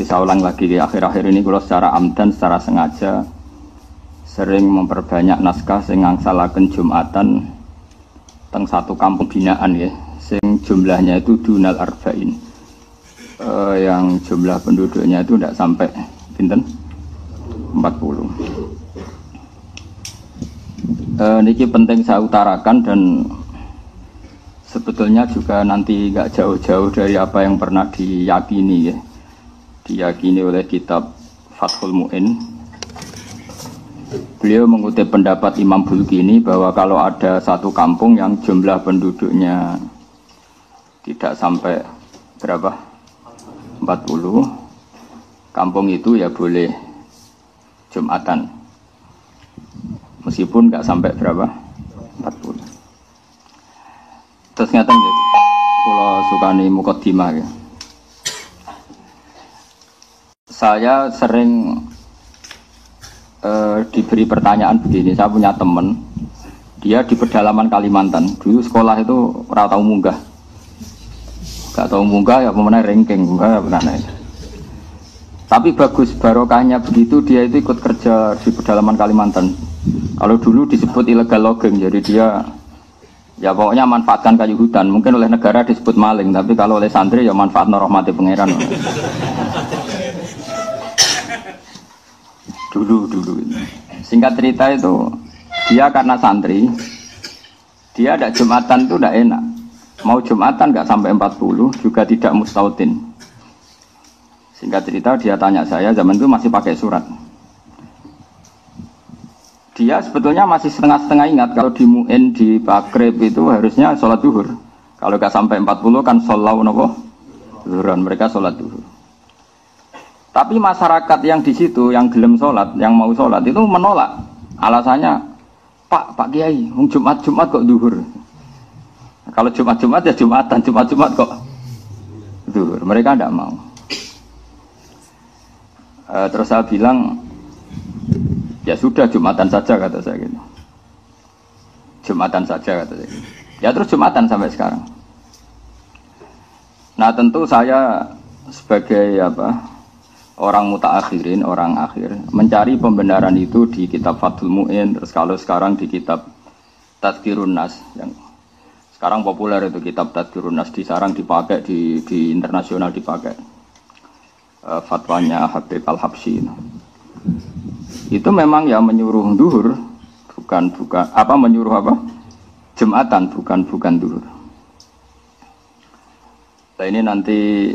Saya ulang lagi, akhir-akhir ini kalau secara amdan, secara sengaja sering memperbanyak naskah sing ngangsalaken Jumatan teng satu kampung binaan ya, sing jumlahnya itu dunal arba'in, yang jumlah penduduknya itu tidak sampai pinten 40. Niki penting saya utarakan dan sebetulnya juga nanti nggak jauh-jauh dari apa yang pernah diyakini ya, diyakini oleh kitab Fathul Mu'in. Beliau mengutip pendapat Imam Bulkini bahwa kalau ada satu kampung yang jumlah penduduknya tidak sampai berapa 40, kampung itu ya boleh Jumatan meskipun nggak sampai berapa 40. Terus ngeten ya, kalau sukani mukaddimah ya. Saya sering diberi pertanyaan begini. Saya punya teman, dia di pedalaman Kalimantan. Dulu sekolah itu ora tau munggah. Gak tau munggah ya pemenang ranking, munggah ya pemenang. Tapi bagus barokahnya begitu, dia itu ikut kerja di pedalaman Kalimantan. Kalau dulu disebut illegal logging, jadi dia ya pokoknya manfaatkan kayu hutan. Mungkin oleh negara disebut maling, tapi kalau oleh santri ya manfaat rahmati pangeran. Dulu. Singkat cerita itu, dia karena santri, dia ada Jumatan itu tidak enak. Mau Jumatan nggak sampai 40, juga tidak mustautin. Singkat cerita dia tanya saya, zaman itu masih pakai surat. Dia sebetulnya masih setengah-setengah ingat kalau di Mu'in, di Bakrib itu harusnya sholat duhur. Kalau nggak sampai 40 kan sholat nopo duhuran, mereka sholat duhur. Tapi masyarakat yang di situ, yang gelem sholat, yang mau sholat itu menolak. Alasannya, Pak Kiai, Jumat kok duhur. Kalau Jumat ya Jumatan, Jumat kok duhur. Mereka tidak mau. Terus saya bilang, ya sudah Jumatan saja kata saya gitu. Jumatan saja kata saya gitu. Ya terus Jumatan sampai sekarang. Nah tentu saya sebagai orang mutaakhirin, orang akhir, mencari pembenaran itu di kitab Fathul Mu'in, terus kalau sekarang di kitab Tadhkirun Nas, yang sekarang populer itu kitab Tadhkirun Nas, di sarang dipakai, di internasional dipakai, fatwanya Habib Al-Habsyi. Itu memang ya menyuruh duhur, bukan menyuruh Jumatan, bukan duhur. Nah ini nanti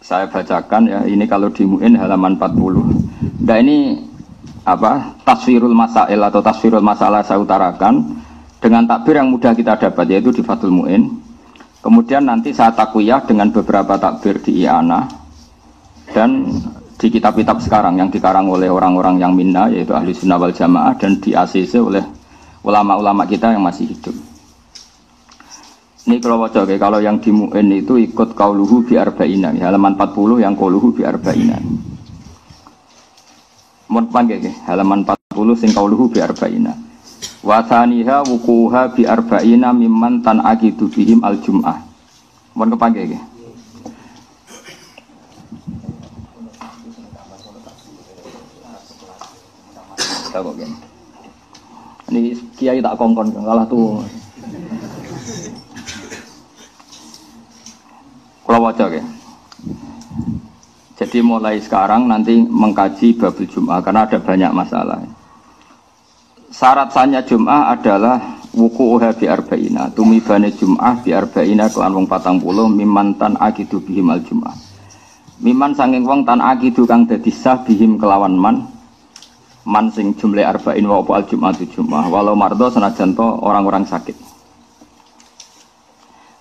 saya bacakan ya, ini kalau di Mu'in halaman 40. Nah ini tasfirul masail atau tasfirul masalah saya utarakan dengan takbir yang mudah kita dapat, yaitu di Fathul Mu'in. Kemudian nanti saya takwiyah dengan beberapa takbir di I'anah dan di kitab-kitab sekarang yang dikarang oleh orang-orang yang minna, yaitu Ahli Sunnah wal Jamaah, dan di ACC oleh ulama-ulama kita yang masih hidup. Ini kalau wajah, kalau yang di Mu'in itu ikut qauluhu bi arba'ina, halaman 40 yang qauluhu bi arba'ina. Mun panggil halaman 40 sing qauluhu bi arba'ina. Wa thaniha wuquha bi arba'ina mimman tan'aqidu bihim al-jum'ah. Mun kepanggil nggih. Takok nggih. Ini kiai tak kongkon kalah tuh. Kalau wajah ya. Jadi mulai sekarang nanti mengkaji babul Jum'ah karena ada banyak masalah. Syarat sahnya Jum'ah adalah wuqu'uha bi arba'ina, tumibane Jum'ah bi arba'ina kelan wong 40 mimman tan aqidu bihim al Jum'ah. Mimman sanging wong tan aqidu kang dadi sah bihim kelawan man sing jumlah arba'in wa al Jum'ah tu Jum'ah walau mardo senajan to orang-orang sakit.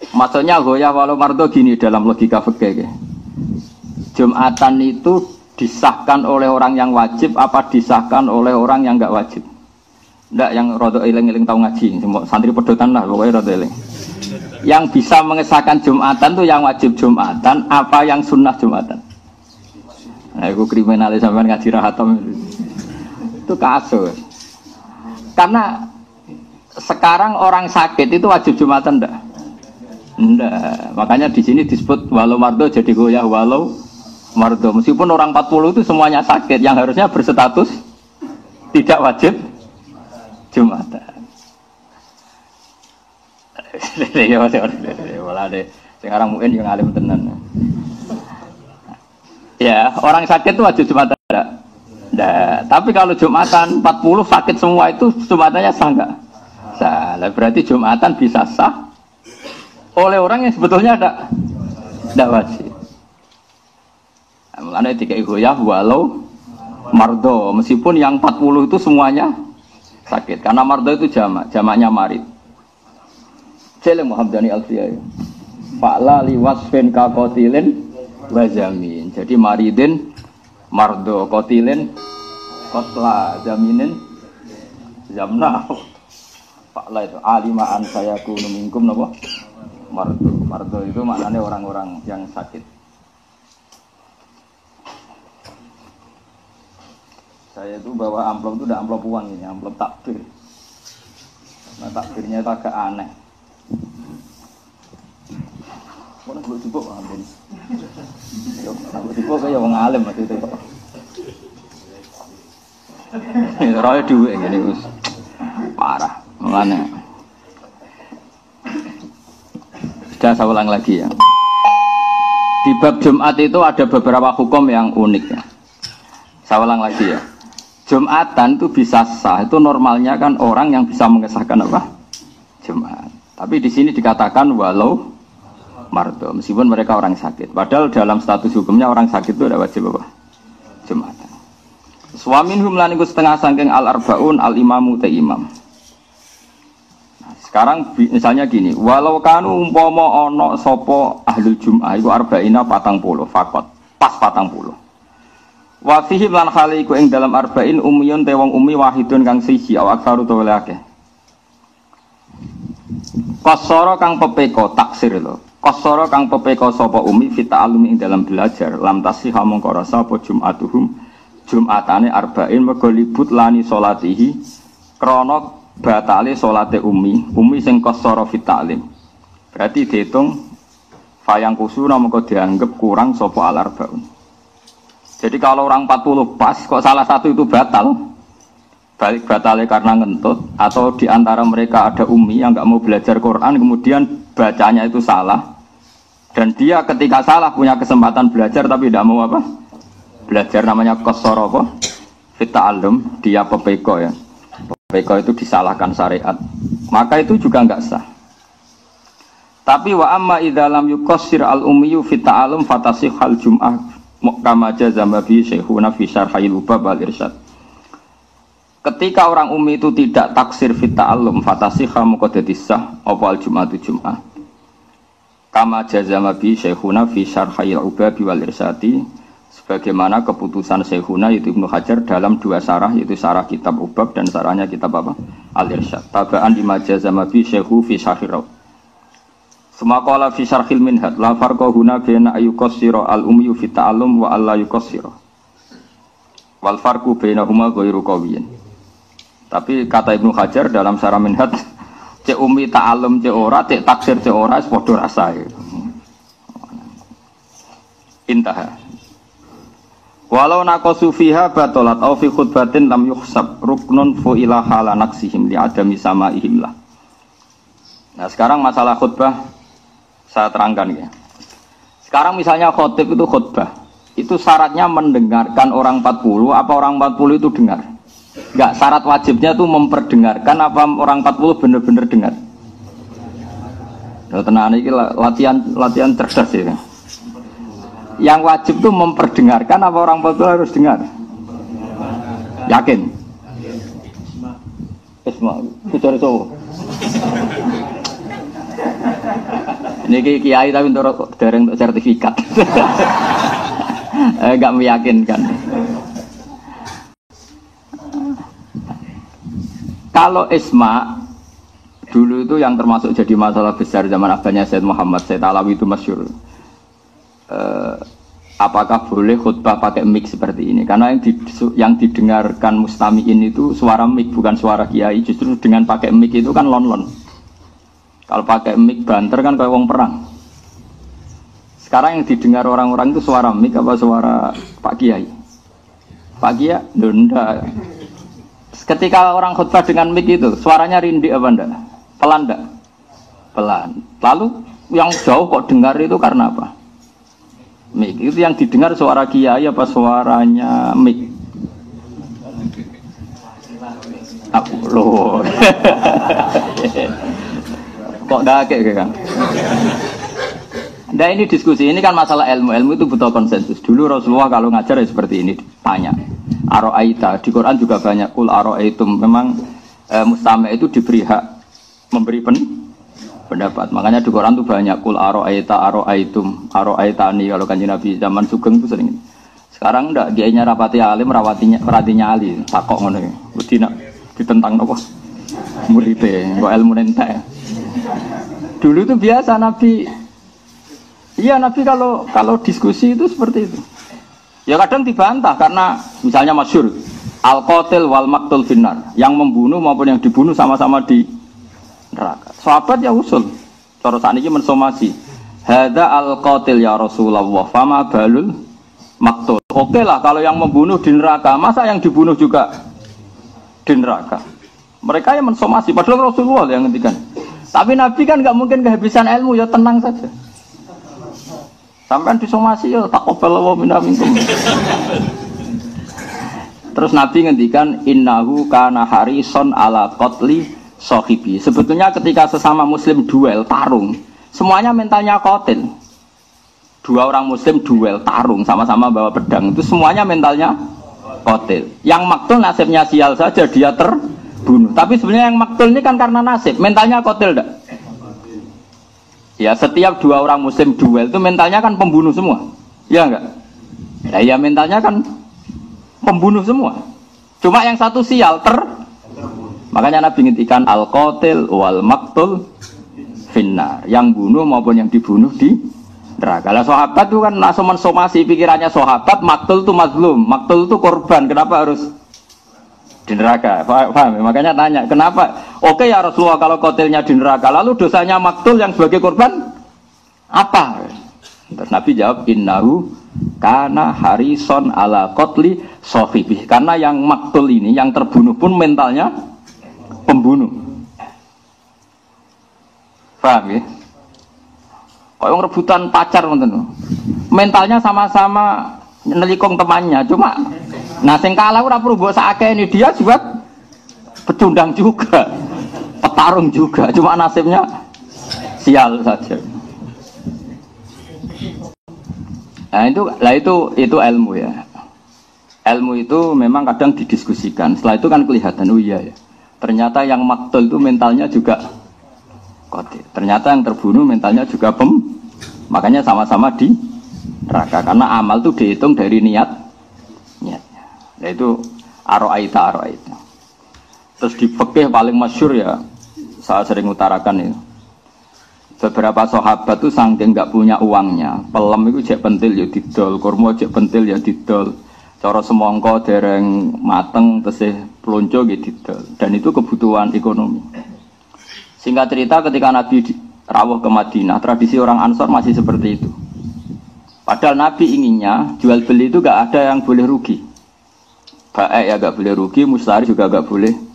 Maksudnya goyah walau mardo gini dalam logika fikih. Jumatan itu disahkan oleh orang yang wajib apa disahkan oleh orang yang enggak wajib? Enggak, yang rada eling-eling tau ngaji, santri pedotan lah pokoknya rada eling. Yang bisa mengesahkan Jumatan itu yang wajib Jumatan apa yang sunnah Jumatan? Nah, itu kriminalis sampean ngaji rahatam itu kasus. Karena sekarang orang sakit itu wajib Jumatan enggak? Enggak, makanya di sini disebut walau mardo jadi goyah walau Mardo. Meskipun orang 40 itu semuanya sakit, yang harusnya berstatus tidak wajib Jumatan. Ya malah deh. Sekarang mungkin yang alim tenan. Ya, orang sakit itu wajib Jumatan enggak? Enggak. Tapi kalau Jumatan 40 sakit semua itu Jumatannya sah enggak? Sah. Berarti Jumatan bisa sah oleh orang yang sebetulnya enggak wajib. Mulane dikai goyah walau mardo, meskipun yang 40 itu semuanya sakit. Karena mardo itu jamaknya marid. Jele Muhammadani Alfiyah. Fa'la liwasfin ka qatilin wa zamin. Jadi maridin mardo, qatilin qatla, zaminin zamna. Fa'la itu alimaan sayakunu minkum napa? Mardo. Mardo itu maknanya orang-orang yang sakit. Saya itu bawa amplop itu udah amplop uang ini, amplop takbir. Nah takbirnya itu agak aneh. Mana belum cukup ambil. Yo, belum cukup kayak orang alim waktu itu. Roy duit gini us, parah, makanya. Sudah saya ulang lagi ya. Di bab Jumat itu ada beberapa hukum yang unik ya. Saya ulang lagi ya. Jumatan itu bisa sah, itu normalnya kan orang yang bisa mengesahkan apa? Jumat. Tapi di sini dikatakan walau mardo, meskipun mereka orang sakit. Padahal dalam status hukumnya orang sakit itu ada wajib apa? Jumatan. Suaminhum lan iku setengah saking al-arbaun al-imamu te imam. Nah, sekarang misalnya gini, walau kanu umpama ana sapa ahlul jum'ah iku arba'ina 40 fakot, pas 40. Wa fihi lan khali iku ing dalam arba'in umiyun te wong umi wahidun kang siji awak aksaru to akeh. Qasara kang pepeko taksir lho. Qasara kang pepeko sapa umi fi ta'allumi ing dalam belajar lam tasihha mongko rasa apa jum'atuhum Jumatane arba'in mergo libut lani salatihi krana batale salate umi sing qasara fi ta'lim. Berarti dihitung fayang kusuna mongko dianggep kurang sapa al arba'un. Jadi kalau orang 40 pas, kok salah satu itu batal, balik batalnya karena ngentut, atau diantara mereka ada umi yang nggak mau belajar Quran, kemudian bacanya itu salah, dan dia ketika salah punya kesempatan belajar tapi tidak mau apa? Belajar namanya qasara apa? Fit ta'allum, dia pepeko ya. Pepeko itu disalahkan syariat, maka itu juga nggak sah. Tapi wa amma idza lam yuqassir al ummiyu fit ta'allum fatasihhal jum'ah kama jazama bi syekhuna fi syarhil ubab al irsyad. Ketika orang umi itu tidak taksir fit ta'allum fatasihha moko dadi sah apa al jum'atu jum'ah. Kama jazama bi syekhuna fi syarhil ubab wal irsyadi, sebagaimana keputusan syekhuna yaitu Ibnu Hajar dalam dua syarah, yaitu syarah kitab ubab dan syarahnya kitab apa? Al irsyad. Tabaan di majazama bi syekhu fi syarhil. Semakala fi syarhil minhad la farqa huna baina ayuqassira al-ummi fi ta'allum wa alla yuqassira. Wal farqu bainahuma ghairu qawiyyin. Tapi kata Ibnu Hajar dalam syarah minhad, cek ummi ta'allum cek ora, cek taksir cek ora padha rasae. Intaha. Walau naqasu fiha batalat aw fi khutbatin lam yuhsab ruknun fu ila hala naqsihim li adami samaihim lah. Nah, sekarang masalah khutbah saya terangkan ya. Sekarang misalnya khotib itu khutbah, itu syaratnya mendengarkan orang 40, apa orang 40 itu dengar? Enggak, syarat wajibnya itu memperdengarkan, apa orang 40 benar-benar dengar? Ya, tenang ini latihan cerdas ya. Yang wajib itu memperdengarkan, apa orang 40 harus dengar? Yakin? Isma, bicara cowok. Ini kiai tapi untuk dereng untuk sertifikat. Enggak meyakinkan. Kalau isma dulu itu yang termasuk jadi masalah besar zaman abahnya Said Muhammad Said Alawi itu masyhur. Apakah boleh khutbah pakai mic seperti ini? Karena yang didengarkan mustami'in itu suara mic bukan suara kiai. Justru dengan pakai mic itu kan lon-lon. Kalau pakai mic banter kan kayak wong perang. Sekarang yang didengar orang-orang itu suara mik apa suara Pak Kiai? Pak Kiai, enggak. Ketika orang khutbah dengan mik itu, suaranya rindik apa enggak? Pelan enggak? Pelan. Lalu yang jauh kok dengar itu karena apa? Mik. Itu yang didengar suara Kiai apa suaranya mik? Aku loh. Kok dakek kan? Nah ini diskusi, ini kan masalah ilmu. Ilmu itu butuh konsensus. Dulu Rasulullah kalau ngajar ya seperti ini, tanya. Aro'aita, di Quran juga banyak. Kul aro'aitum, memang mustami' itu diberi hak memberi pendapat. Makanya di Quran itu banyak. Kul aro'aita, aro'aitum, aro'aitani. Kalau kanjeng Nabi zaman Sugeng itu sering. Sekarang enggak, kiainya rapati alim, meratinya ali. Takok ngono. Udina ditentang apa? Muripe, kok ilmu nentek. Dulu itu biasa Nabi. Iya Nabi kalau diskusi itu seperti itu. Ya kadang dibantah karena misalnya masyhur al-qatil wal maqtul finnar, yang membunuh maupun yang dibunuh sama-sama di neraka. Sahabat ya usul. Cara sakniki mensomasi. Hadza al-qatil ya Rasulullah, fama balul maqtul. Oke lah kalau yang membunuh di neraka, masa yang dibunuh juga di neraka. Mereka yang mensomasi padahal Rasulullah yang ngendikan. Tapi Nabi kan nggak mungkin kehabisan ilmu, ya tenang saja. Sampai disomasi ya taqabbal minna minkum. Terus Nabi ngendikan innahu kana harison ala qatli sahibi. Sebetulnya ketika sesama muslim duel tarung, semuanya mentalnya qatil. Dua orang muslim duel tarung sama-sama bawa pedang, itu semuanya mentalnya qatil. Yang maktul nasibnya sial saja, dia terbunuh. Tapi sebenarnya yang maktul ini kan karena nasib, mentalnya qatil enggak? Ya setiap dua orang muslim duel itu mentalnya kan pembunuh semua, ya enggak? Ya mentalnya kan pembunuh semua. Cuma yang satu sial makanya Nabi ngintikan al-qatil wal maqtul finnar, yang bunuh maupun yang dibunuh di neraka. Lah sahabat itu kan langsung mensomasi pikirannya sahabat, maktul itu mazlum, maktul itu korban, kenapa harus di neraka? Paham? Makanya tanya, kenapa? Oke ya Rasulullah kalau qatilnya di neraka, lalu dosanya maktul yang sebagai korban apa? Terus Nabi jawab innahu kana harison ala qatli sahibi. Karena yang maktul ini, yang terbunuh pun mentalnya pembunuh. Paham ya? Kayak rebutan pacar ngoten. Mentalnya sama-sama nelikung temannya, cuma nah sing kalah ora perlu mbok sakake ini, dia juga pecundang juga, petarung juga, cuma nasibnya sial saja. Nah itu ilmu ya. Ilmu itu memang kadang didiskusikan. Setelah itu kan kelihatan, oh iya ya. Ternyata yang maktul itu mentalnya juga qatil. Ternyata yang terbunuh mentalnya juga makanya sama-sama di neraka. Karena amal itu dihitung dari niatnya. Nah itu aro'aita. Terus di fikih paling masyhur ya, saya sering utarakan itu. Beberapa sahabat tuh saking nggak punya uangnya, pelem itu cek pentil ya didol, kurma cek pentil ya didol, cara semongko dereng mateng tesih pelonco ya didol, dan itu kebutuhan ekonomi. Singkat cerita ketika Nabi rawuh ke Madinah, tradisi orang Ansor masih seperti itu. Padahal Nabi inginnya jual beli itu gak ada yang boleh rugi. Baik ya gak boleh rugi, mustari juga gak boleh.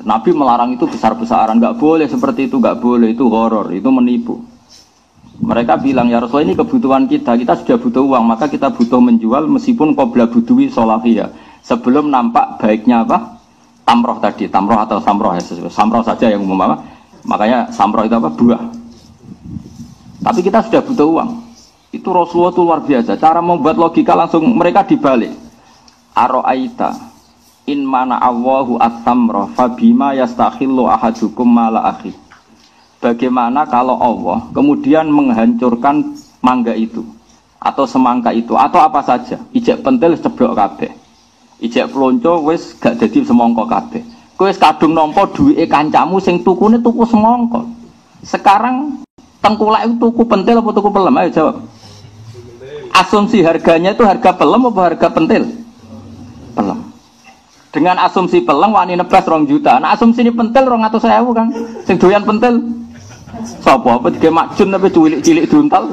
Nabi melarang itu besar-besaran, gak boleh seperti itu, gak boleh, itu horor, itu menipu. Mereka bilang ya Rasulullah ini kebutuhan kita sudah butuh uang, maka kita butuh menjual meskipun qabla budui solafiyah, sebelum nampak baiknya apa? Tamroh tadi, tamroh atau samroh ya, samroh saja yang umum apa? Makanya samroh itu apa? Buah. Tapi kita sudah butuh uang. Itu Rasulullah itu luar biasa. Cara membuat logika langsung mereka dibalik. Aro'aita in mana Allahu at-tamra fabima yastakhillu ahadukum mala akhi. Bagaimana kalau Allah kemudian menghancurkan mangga itu atau semangka itu atau apa saja, ijek pentil ceblok kabeh, ijek pelonco wis gak dadi semangka kabeh, kowe wis kadung nampa duwike kancamu sing tukune tuku semangka. Sekarang tengkulak itu tuku pentil apa tuku pelem? Ayo jawab. Asumsi harganya itu harga pelem apa harga pentil? Pelem. Dengan asumsi pelem wani nebas 2 juta. Nah asumsi ini pentil 200.000 kan. Sing doyan pentil sapa apa dige makjun tapi cilik-cilik duntal.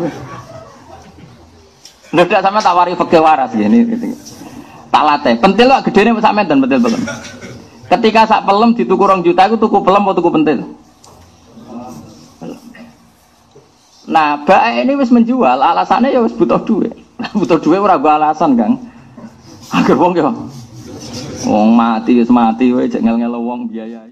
Ndak sama tawari fikih waras gini. Tak latih. Pentil kok gedene sak menten pentil pelem. Ketika sak pelem dituku 2 juta iku tuku pelem atau tuku pentil? Nah, bae ini wis menjual, alasannya ya wis butuh duit. Butuh duit ora go alasan, Kang. Agar wong yo wong mati wis mati wae jek ngel-ngel wong biaya.